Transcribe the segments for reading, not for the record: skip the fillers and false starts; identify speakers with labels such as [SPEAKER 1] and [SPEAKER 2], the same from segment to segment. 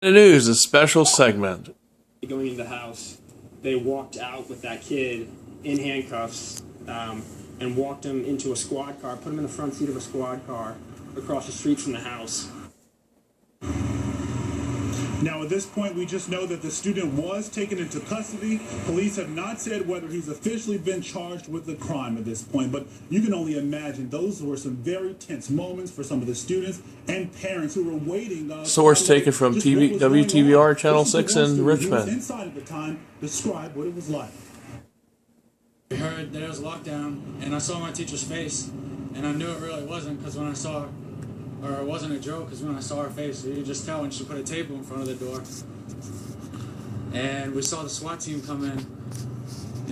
[SPEAKER 1] The news, a special segment.
[SPEAKER 2] Going into the house, they walked out with that kid in handcuffs and walked him into a squad car, put him in the front seat of a squad car across the street from the house.
[SPEAKER 3] Now, at this point, we just know that the student was taken into custody. Police have not said whether he's officially been charged with the crime at this point, but you can only imagine those were some very tense moments for some of the students and parents who were waiting.
[SPEAKER 1] Source taken from WTVR Channel 6 in Richmond.
[SPEAKER 3] Inside at the time, describe what it was like.
[SPEAKER 4] We heard that it was lockdown, and I saw my teacher's face, and I knew it really wasn't, because when I saw, or it wasn't a joke, because when I saw her face, you could just tell when she put a table in front of the door. And we saw the SWAT team come in,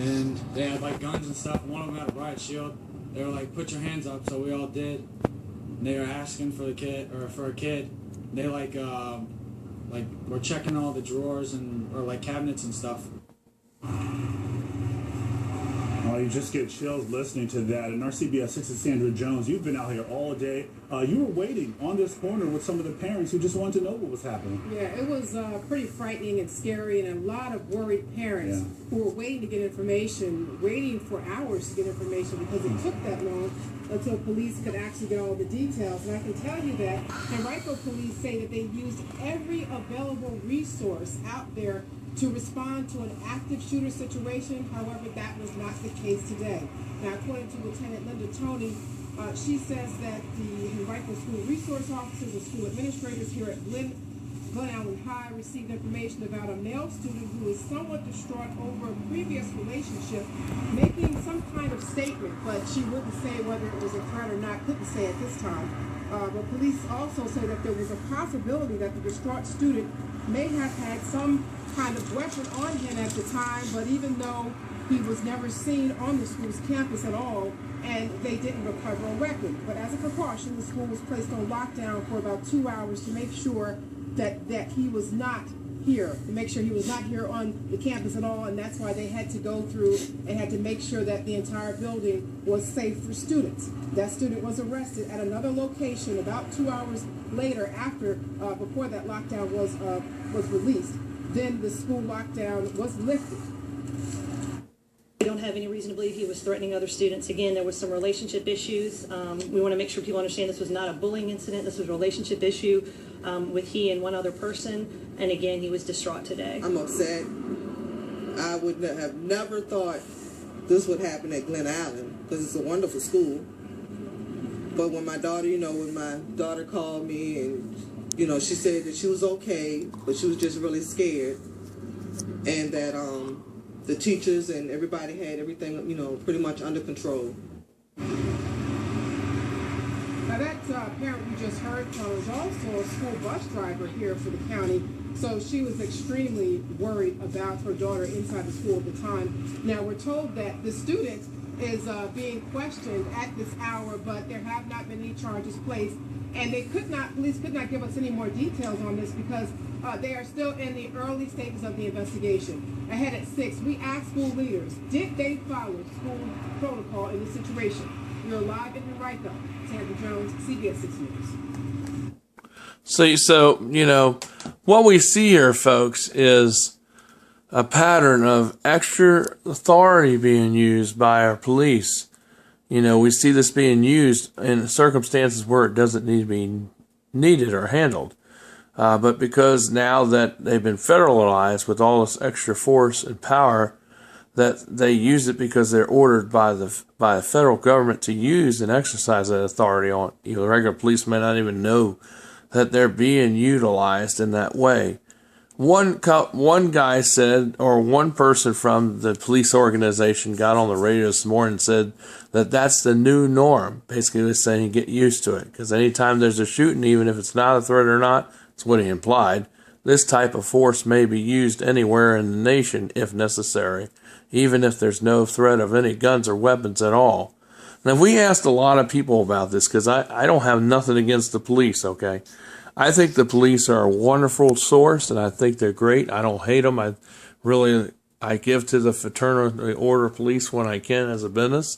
[SPEAKER 4] and they had like guns and stuff. One of them had a riot shield. They were like, "Put your hands up," so we all did. And they were asking for the kid, or for a kid. They were checking all the drawers and or like cabinets and stuff.
[SPEAKER 3] Oh, you just get chills listening to that. And our CBS 6's Sandra Jones, you've been out here all day. You were waiting on this corner with some of the parents who just wanted to know what was happening.
[SPEAKER 5] Yeah, it was pretty frightening and scary, and a lot of worried parents who were waiting to get information, waiting for hours to get information because it took that long until police could actually get all the details. And I can tell you that Henrico police say that they used every available resource out there to respond to an active shooter situation. However, that was not the case today. Now, according to Lieutenant Linda Tony, she says that the Henrico School resource officers and school administrators here at Glen Allen H received information about a male student who is somewhat distraught over a previous relationship, making some kind of statement, but she wouldn't say whether it was a threat or not, couldn't say at this time. But police also say that there was a possibility that the distraught student may have had some kind of weapon on him at the time, but even though he was never seen on the school's campus at all, and they didn't recover a weapon. But as a precaution, the school was placed on lockdown for about 2 hours to make sure that he was not here, to make sure he was not here on the campus at all, and that's why they had to go through and had to make sure that the entire building was safe for students. That student was arrested at another location about 2 hours later after, before that lockdown was released. Then the school lockdown was lifted.
[SPEAKER 6] We don't have any reason to believe he was threatening other students. Again, there was some relationship issues. We want to make sure people understand this was not a bullying incident. This was a relationship issue with he and one other person. And again, he was distraught today.
[SPEAKER 7] I'm upset. I would have never thought this would happen at Glen Allen because it's a wonderful school. But when my daughter called me and, she said that she was okay, but she was just really scared. And that the teachers and everybody had everything, pretty much under control.
[SPEAKER 5] Now that parent we just heard from is also a school bus driver here for the county, so she was extremely worried about her daughter inside the school at the time. Now we're told that the student is being questioned at this hour, but there have not been any charges placed, and police could not give us any more details on this because they are still in the early stages of the investigation. Ahead at 6, we asked school leaders, did they follow school protocol in this situation? We're live in Henrico. Sandra Jones, CBS 6 News.
[SPEAKER 1] So, what we see here, folks, is a pattern of extra authority being used by our police. We see this being used in circumstances where it doesn't need to be needed or handled. But because now that they've been federalized with all this extra force and power, that they use it because they're ordered by the federal government to use and exercise that authority on you. The regular police may not even know that they're being utilized in that way. One guy said, or one person from the police organization got on the radio this morning and said that that's the new norm. Basically, they're saying get used to it because anytime there's a shooting, even if it's not a threat or not, that's what he implied. This type of force may be used anywhere in the nation if necessary, even if there's no threat of any guns or weapons at all. Now, we asked a lot of people about this because I don't have nothing against the police, okay? I think the police are a wonderful source, and I think they're great. I don't hate them. I give to the fraternal order police when I can as a business,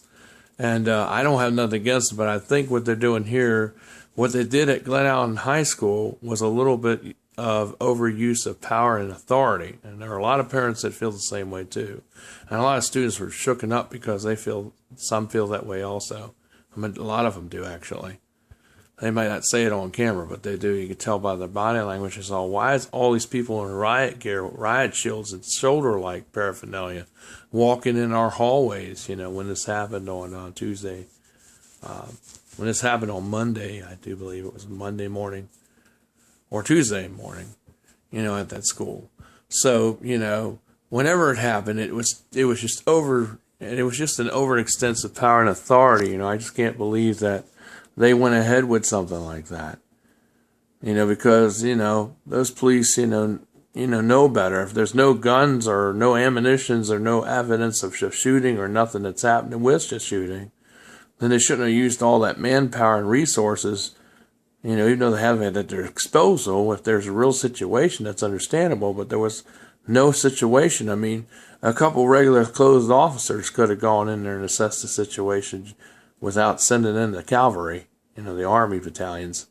[SPEAKER 1] and I don't have nothing against them, but I think what they're doing here, what they did at Glen Allen High School was a little bit of overuse of power and authority. And there are a lot of parents that feel the same way too. And a lot of students were shooken up because some feel that way also. I mean, a lot of them do actually. They might not say it on camera, but they do. You can tell by their body language. It's all, why is all these people in riot gear, riot shields, and shoulder-like paraphernalia walking in our hallways, when this happened on Tuesday. When this happened on Monday, I do believe it was Monday morning or Tuesday morning, at that school. So, whenever it happened, it was just over, and it was just an overextensive power and authority. I just can't believe that they went ahead with something like that, because, those police, know better. If there's no guns or no ammunitions or no evidence of shooting or nothing that's happening with just shooting, then they shouldn't have used all that manpower and resources, even though they have it at their disposal. If there's a real situation, that's understandable, but there was no situation. I mean, a couple regular clothed officers could have gone in there and assessed the situation without sending in the cavalry, the army battalions.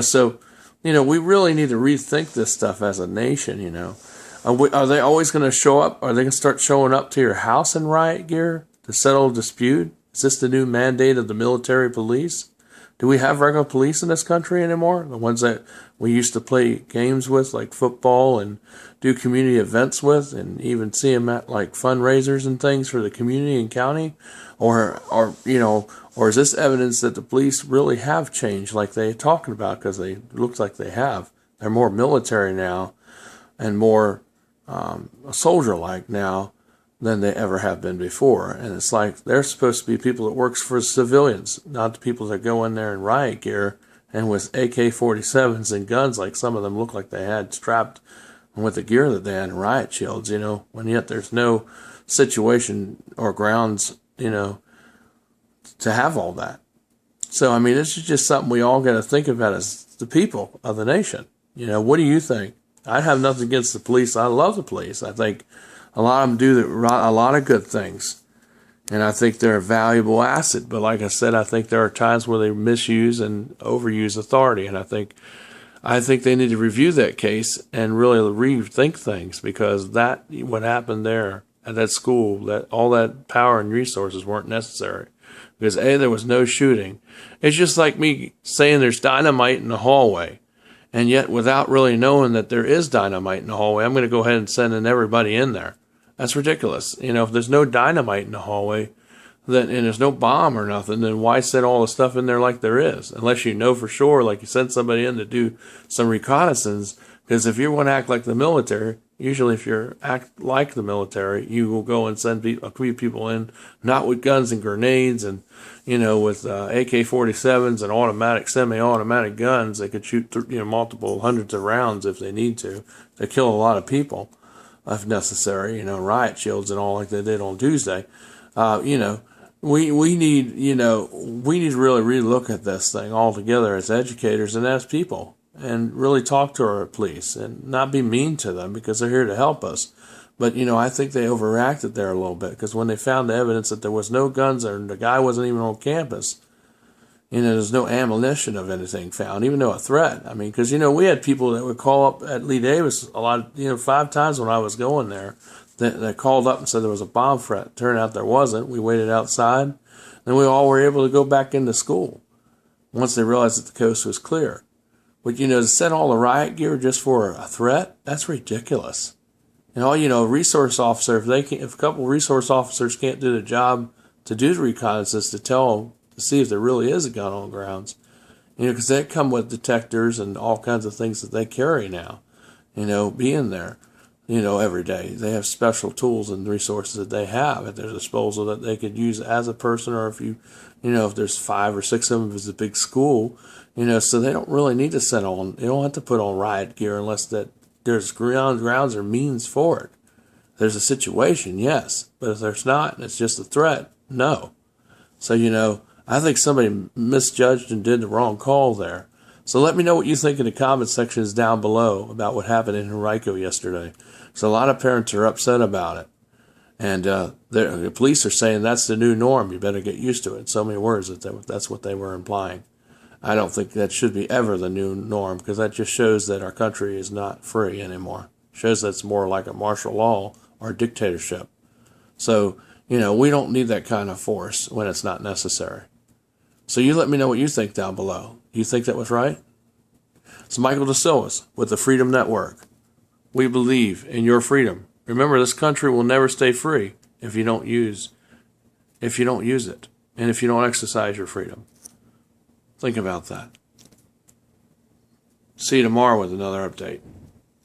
[SPEAKER 1] So, we really need to rethink this stuff as a nation, Are they always going to show up? Are they going to start showing up to your house in riot gear to settle a dispute? Is this the new mandate of the military police? Do we have regular police in this country anymore? The ones that we used to play games with, like football, and do community events with, and even see them at like fundraisers and things for the community and county? Or is this evidence that the police really have changed like they're talking about? Because they look like they have. They're more military now and more soldier-like now than they ever have been before. And it's like they're supposed to be people that works for civilians, not the people that go in there in riot gear and with AK-47s and guns like some of them look like they had strapped with the gear that they had in riot shields, when yet there's no situation or grounds, to have all that. So, I mean, this is just something we all got to think about as the people of the nation. What do you think? I have nothing against the police. I love the police. I think a lot of them do a lot of good things. And I think they're a valuable asset. But like I said, I think there are times where they misuse and overuse authority. And I think they need to review that case and really rethink things, because what happened there at that school, that all that power and resources weren't necessary. Because there was no shooting. It's just like me saying there's dynamite in the hallway, and yet without really knowing that there is dynamite in the hallway, I'm going to go ahead and send everybody in there. That's ridiculous. If there's no dynamite in the hallway, and there's no bomb or nothing, then why send all the stuff in there like there is? Unless you know for sure, like you send somebody in to do some reconnaissance. Because if you want to act like the military, usually if you act like the military, you will go and send a few people in, not with guns and grenades and, with AK-47s and automatic, semi-automatic guns. They could shoot, multiple hundreds of rounds if they need to. They kill a lot of people if necessary, riot shields and all like they did on Tuesday. We need to really relook at this thing altogether as educators and as people, and really talk to our police and not be mean to them, because they're here to help us. But, I think they overreacted there a little bit, because when they found the evidence that there was no guns and the guy wasn't even on campus, there's no ammunition of anything found, even though a threat. I mean, because, we had people that would call up at Lee Davis a lot, 5 times when I was going there, that called up and said there was a bomb threat. Turned out there wasn't. We waited outside. Then we all were able to go back into school once they realized that the coast was clear. But, to send all the riot gear just for a threat, that's ridiculous. And resource officer, if a couple of resource officers can't do the job to do the reconnaissance, to see if there really is a gun on the grounds, because they come with detectors and all kinds of things that they carry now, being there, every day. They have special tools and resources that they have at their disposal that they could use as a person, or if if there's 5 or 6 of them, if it's a big school, so they don't really need to they don't have to put on riot gear unless that there's grounds or means for it. There's a situation, yes, but if there's not, and it's just a threat, no. So, I think somebody misjudged and did the wrong call there. So let me know what you think in the comment sections down below about what happened in Henrico yesterday. So a lot of parents are upset about it. And the police are saying that's the new norm. You better get used to it. In so many words, that's what they were implying. I don't think that should be ever the new norm, because that just shows that our country is not free anymore. Shows that it's more like a martial law or a dictatorship. So, we don't need that kind of force when it's not necessary. So you let me know what you think down below. You think that was right? It's Michael DeSilvas with the Freedom Network. We believe in your freedom. Remember, this country will never stay free if you don't use it, and if you don't exercise your freedom. Think about that. See you tomorrow with another update.